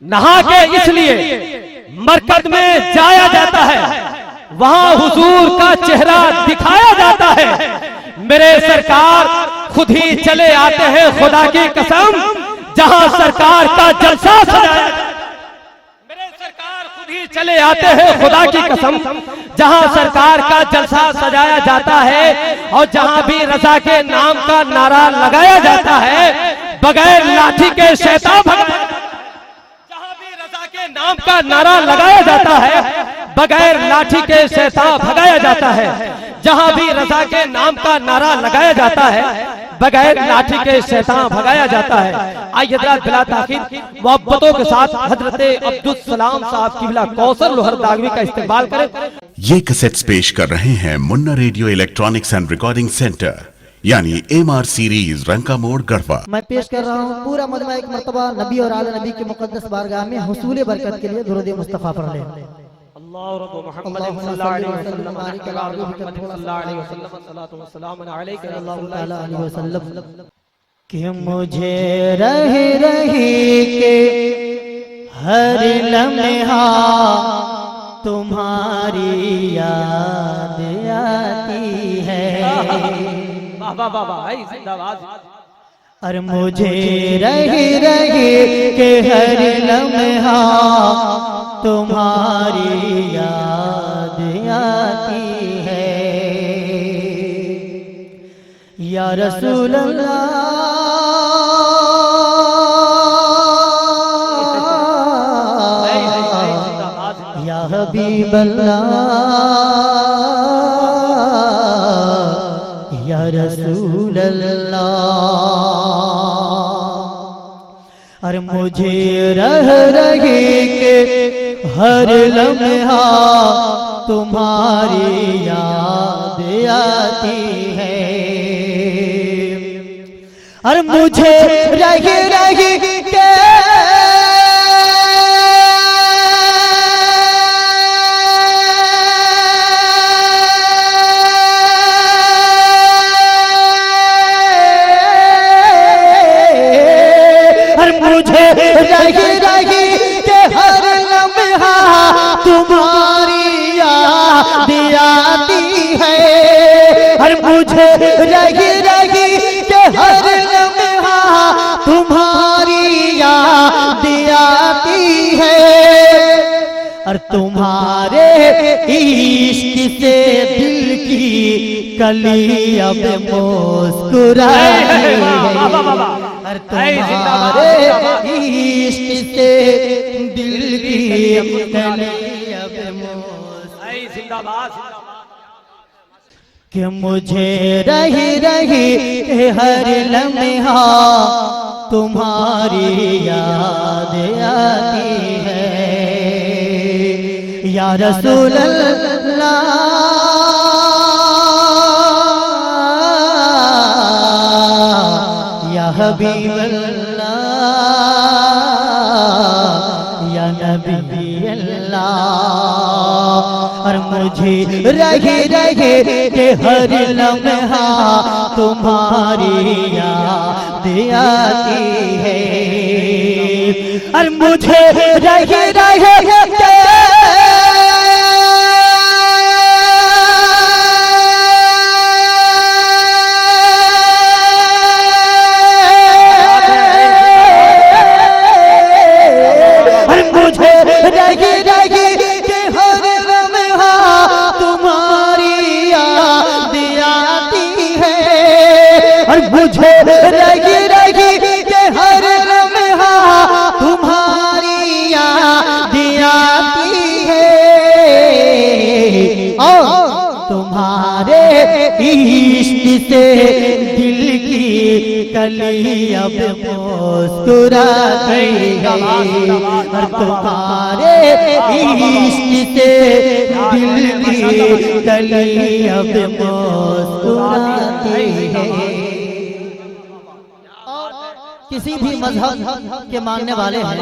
नहा के इसलिए मरकज में जाया जाता है, वहां हुजूर का चेहरा दिखाया जाता है। मेरे सरकार खुद ही चले आते हैं, खुदा की कसम, जहां सरकार का जलसा सजाया, मेरे सरकार खुद ही चले आते हैं, खुदा की कसम, जहां सरकार का जलसा सजाया जाता है और जहां भी रजा के नाम का नारा लगाया जाता है, बगैर लाठी के शैतान भगाया, जहां भी रजा के नाम का नारा लगाया जाता है, बगैर लाठी के शैतान भगाया जाता है, जहां भी रजा के नाम का नारा लगाया जाता है, बगैर लाठी के शैतान भगाया जाता है। आइए बिला ताखीर मोहब्बतों के साथ हजरत अब्दुल सलाम साहब किबला कौसर लोहर दागवी का इस्तेमाल करें। ये कैसेट्स पेश कर रहे हैं Munna radio electronics and recording centre, यानी MR सीरीज, रंका मोड़, गढ़वा। मैं पेश कर रहा हूँ पूरा मजमा एक मर्तबा नबी और आला नबी के मुकद्दस बारगाह में हुसूल बरकत के लिए दुरूद मुस्तफा पढ़ लें। कि मुझे रही रही के हर लम्हा तुम्हारी याद आती है। और मुझे रही रही के हर लम्हा तुम्हारी याद आती है। या रसूल अल्लाह, या हबीब अल्लाह, या रसूल अल्लाह। और मुझे रह रही के हर लम्हा तुम्हारी याद आती है। और मुझे रही रही के रही रही के हर लम्हा तुम्हारी याद आती है। और मुझे रही रही के हर लम्हा तुम्हारी याद आती है। और तुम्हारे इश्क से दिल की कली अब मुस्कुराती है। और तुम्हारे इश्क से दिल की कली अब मुस्कुराती। कि मुझे रही रही के हर लम्हा तुम्हारी याद आती है। या रसूल अल्लाह, या हबीब अल्लाह, या नबी अल्लाह। और मुझे रही रही के हर लम्हा तुम्हारी याद आती है। और मुझे रही रही के मुझे रही रही के हर लम्हा तुम्हारी याद आती है। और तुम्हारे इश्क से दिल की कली अब मुस्कुराती है। और तुम्हारे इश्क से दिल की कली अब मुस्कुराती है। किसी भी मजहब के मानने वाले हैं,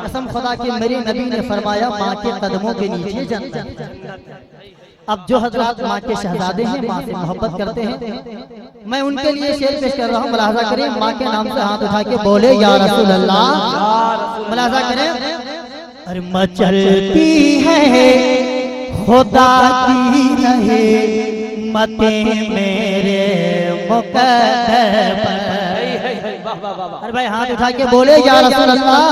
कसम खुदा के मेरे नबी ने फरमाया माँ के कदमों के नीचे जन्नत। अब जो हजरत माँ के शहजादे हैं, माँ से मोहब्बत करते हैं, मैं उनके लिए शेर पेश कर रहा हूँ, मुलाहजा करें। माँ के नाम से हाथ उठा के बोले या रसूल अल्लाह, मुलाजा करें। अरे मचलती है खुदा की रहे मते मेरे मुकद्दर पर। अरे भाई हाथ उठा के बोले या रसूल अल्लाह।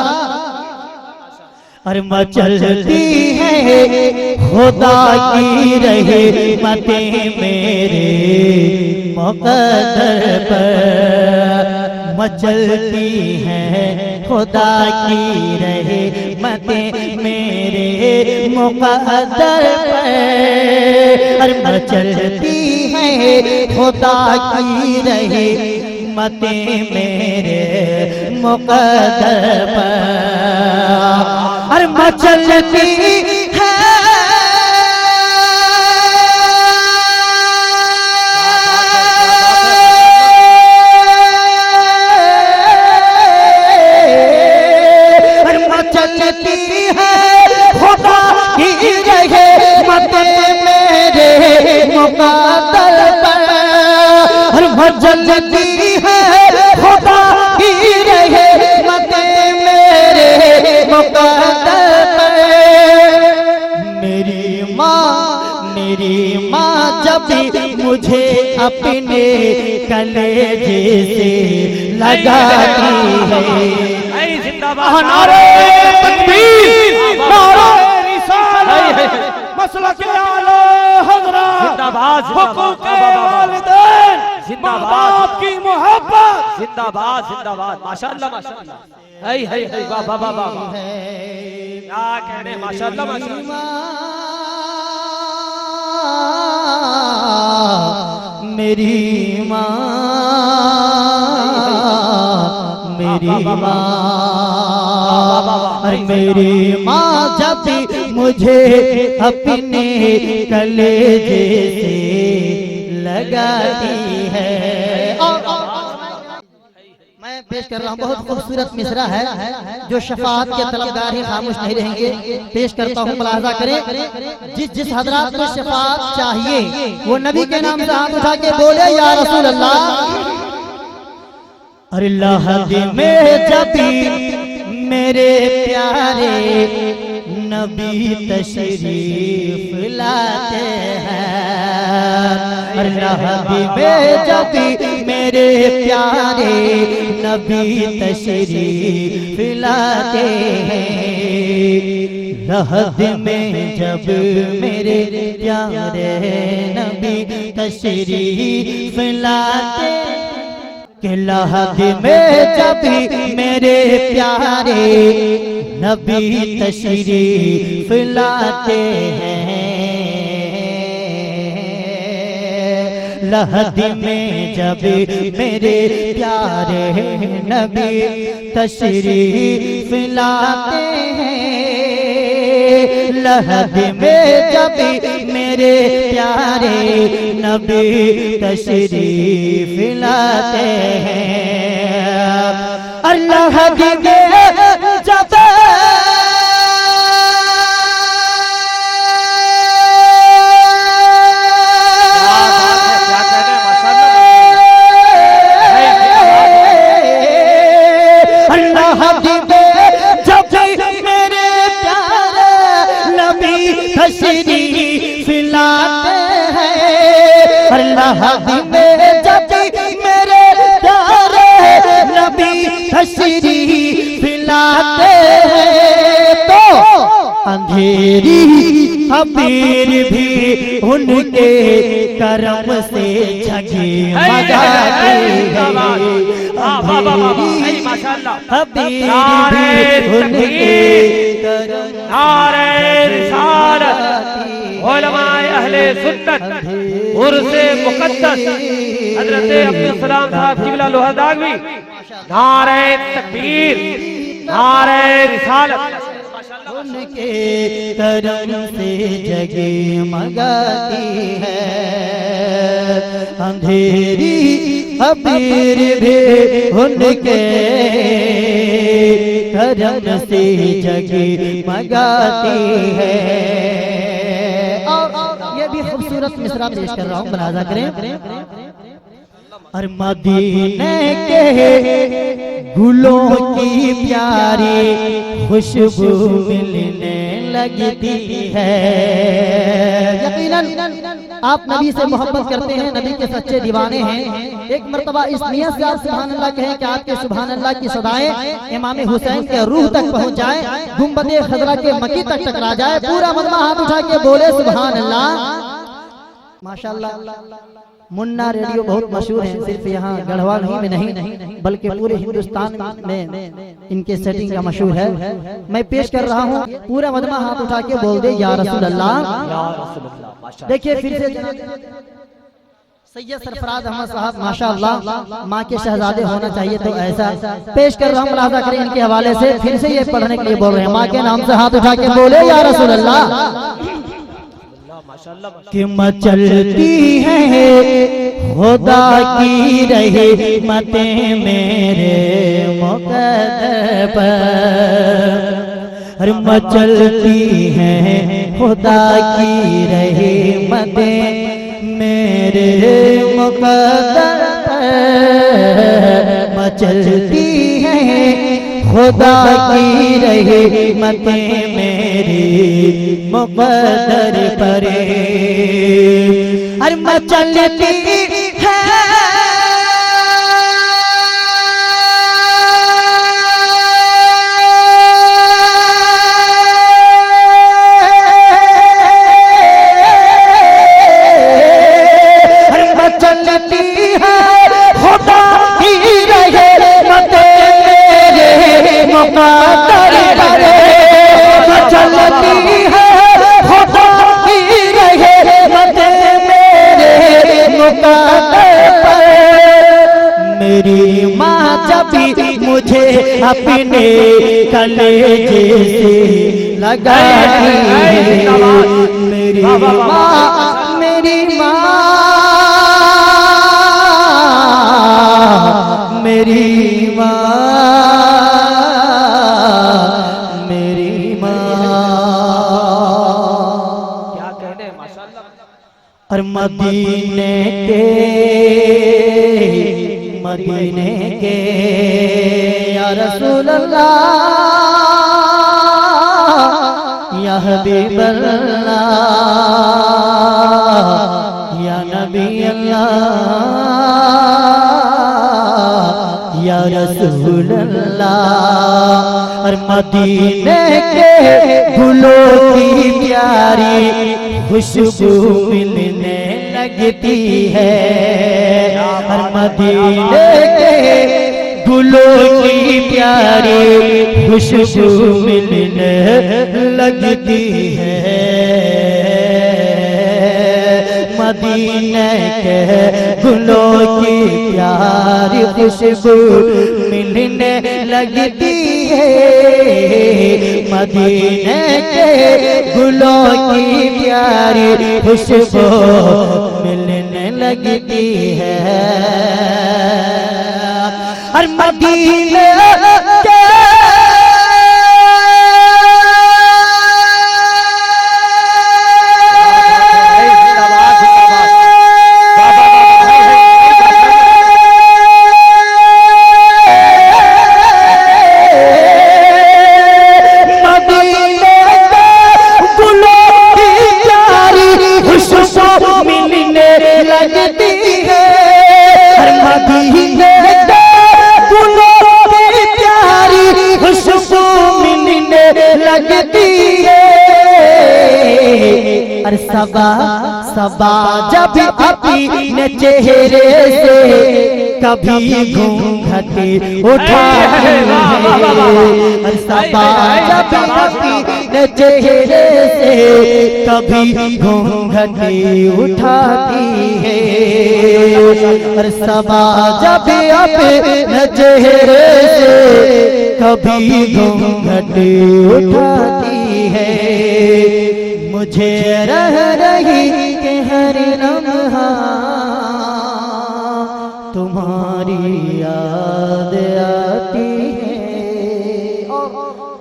अरे मचलती है खुदा की रहे मते मेरे मुकद्दर पर। मचलती है खुदा की रहे मते मेरे मुकद्दर पर। अरे मचलती है खुदा की रहे मते मेरे मुकद्दर पर। अरे मचलती है चलती है खुदा की रहे मते मेरे मुकद्दर पर। चलती है खुदा की रहे मते मेरे मुकद्दर पर। मेरी माँ जब मुझे अपने कलेजे से लगाती है। नारे तकबीर, नारे रिसालत, मसलक आला हज़रत, जिंदाबाद, हुकूक़े वालिदैन, जिंदाबाद की मोहब्बत, जिंदाबाद जिंदाबाद। माशाअल्लाह माशाअल्लाह, है वाह वाह वाह वाह, क्या कहने, माशाअल्लाह माशाअल्लाह। मेरी माँ मेरी माँ, अरे मेरी माँ जब मुझे अपने कलेजे से लगाती है। मैं पेश कर रहा हूँ, बहुत खूबसूरत मिसरा है जो शफाअत के तलबगार ही खामोश नहीं रहेंगे। पेश करता हूँ, मुलाहजा करें। जिस हजरात को शफाअत चाहिए वो नबी के नाम से हाथ उठा के बोले या रसूल अल्लाह। अरे लहद में जब मेरे प्यारे नबी तशरीफ लाते हैं। अरे लहद में जब मेरे प्यारे नबी तशरीफ लाते हैं। लहद में जब मेरे प्यारे नबी तशरीफ लाते हैं। कि लहद में जब मेरे प्यारे नबी तशरीफ लाते हैं। लहद में जब मेरे प्यारे नबी तशरीफ लाते हैं। लहद में जब मेरे प्यारे नबी तशरीफ लाते हैं। अल्लाह की जब तशरीफ लाते हैं। लहद में जब मेरे प्यारे नबी तशरीफ लाते हैं। तो अंधेरी अबीर भी उनके करम से जगमगाती है। अबीर भी उनके करम। नारे रिसालत, उलमाए अहले सुन्नत, उर्से मुक़द्दस हज़रत अब्दुल सलाम साहब क़िबला लोहादागवी। नारे तकबीर, नारे रिसालत, उनके करम से जगमगाती है। अंधेरी अबीर भी उनके करम से जगमगाती है। और ये भी खूबसूरत मिसरा पेश कर रहा हूँ, मुलाहजा करें। और मदीने के गुलों की प्यारी खुशबू मिलने लगती है। यकीनन आप नबी से मोहब्बत करते हैं, नबी के सच्चे दीवाने हैं। एक मर्तबा इस नियत से आप सुभान अल्लाह कहें कि आपके सुभान अल्लाह की सदाएं इमाम हुसैन के रूह तक पहुंच जाए, गुंबदे खजरा के मकी तक टकरा जाए। पूरा मजमा हाथ उठा के बोले सुभान अल्लाह। माशाअल्लाह मुन्ना रेडियो बहुत मशहूर है, सिर्फ यहाँ गढ़वाल ही में नहीं बल्कि पूरे हिंदुस्तान में इनके सेटिंग का मशहूर है। मैं पेश कर रहा हूँ, पूरा मजमा हाथ उठा के बोल दे या रसूल अल्लाह। देखिए फिर से सैयद सरफराज अहमद साहब माशाअल्लाह माँ के शहजादे होना चाहिए, तो ऐसा पेश कर रहा हूँ। मुलाजा करें इनके हवाले से, फिर से ये पढ़ने के लिए बोल रहे हैं। माँ के नाम से हाथ उठा के बोले या रसूल अल्लाह। कि मचलती है खुदा की रहमतें मेरे मुक़द्दर पर, मचलती है खुदा की रहमतें मेरे मुक़द्दर पर, मचलती है खुदा की रहमतें मेरी मुक़द्दर पर। अरे मचलती है मेरी माँ जब भी मुझे अपने कलेजे से लगाती है, मेरी माँ मेरी माँ मेरी माँ मेरी माँ क्या कहने माशाअल्लाह। और मदीने के या रसूल अल्लाह या हबीब अल्लाह या नबी अल्लाह या रसूल अल्लाह। और मदीने के गुलों की प्यारी खुशबू मिलने लगती है। और मदीने के गुलों की प्यारी खुशबू मिलने लगती है। मदीने के गुलों की प्यारी खुशबू मिलने लगती है। मदीने के गुलों की प्यारी खुशबू मिलने लगती है। और मदीने के सबा सबा जब अपने चेहरे से कभी घूंघट उठाती है। सबा जब अपने चेहरे से कभी घूंघट उठाती है। और सबा जब अपने चेहरे से कभी घूंघट उठाती है। मुझे रह रही के हर लम्हा तुम्हारी याद आती है। और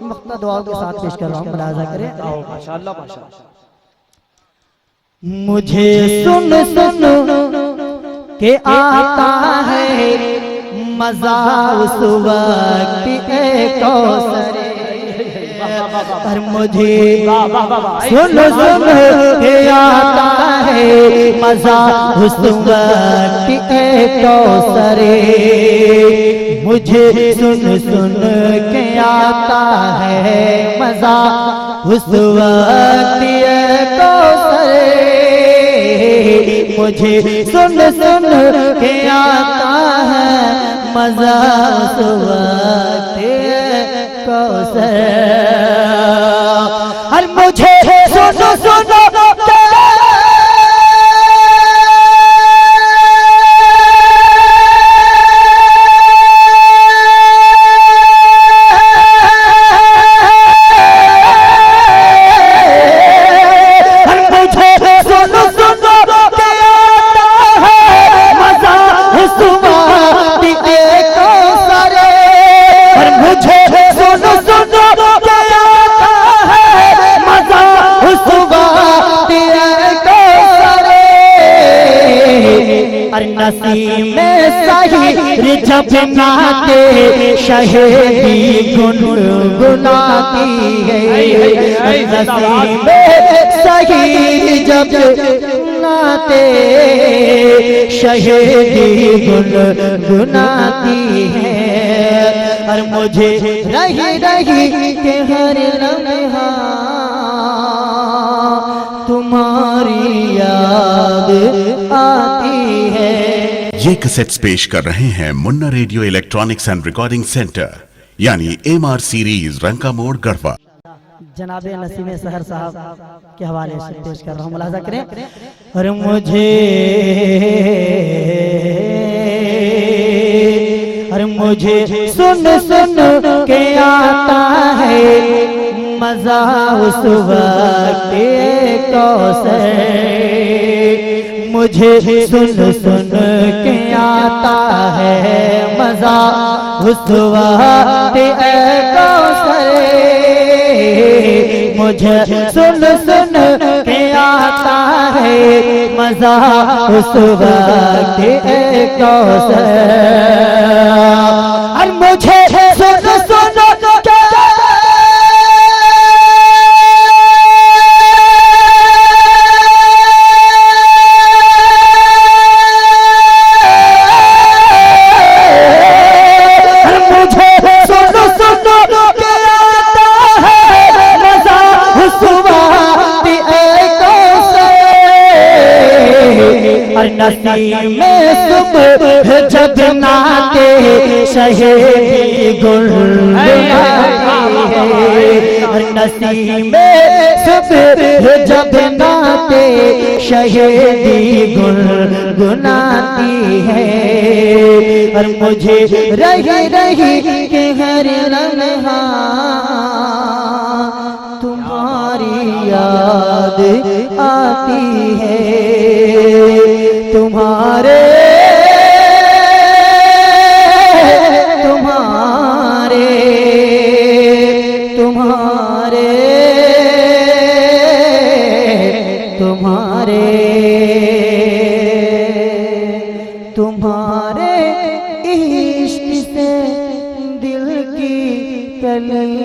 मख्ता दुआ के साथ पेश कर रहा हूँ, मुलाजा करें। माशाअल्लाह माशाअल्लाह। मुझे सुन सुन के आता है मजा उस वक्त कौसर पर मुझे सुन सुन के आता है मजा उस वक्त कौसर मुझे सुन सुन के आता है मजा उस वक्त कौसर मुझे सुन सुन के आता है मजा उस वक्त कौसर और मुझे सुन सुन नसीब में सही जब नाते शहेदी गुनगुनाती है नसीब में सही जब नाते शहेदी गुनगुनाती है और मुझे रही रही के हर लम्हा तुम्हारी याद आती है। ये कैसेट्स पेश कर रहे हैं Munna radio electronics and recording centre यानी MR सीरीज रंका मोड़ गढ़वा। जनाबे नसीम सहर साहब के हवाले से पेश कर रहा हूँ, मुलाजा करें। और मुझे सुन सुन के आता है मजा उस वक्त कौसर मुझे सुन सुन के आता है मजा उस वक्त कौसर मुझे सुन सुन के आता है मजा उस वक्त कौसर और मुझे सुन सुन नसीब में सुबह जब नाते शहेदी गुनगुनाती है नसीब में सुबह जब नाते शहेदी गुनगुनाती है और मुझे रही रही के हर लम्हा तुम्हारी याद आती है तुम्हारे तुम्हारे तुम्हारे तुम्हारे तुम्हारे इश्क से दिल की कली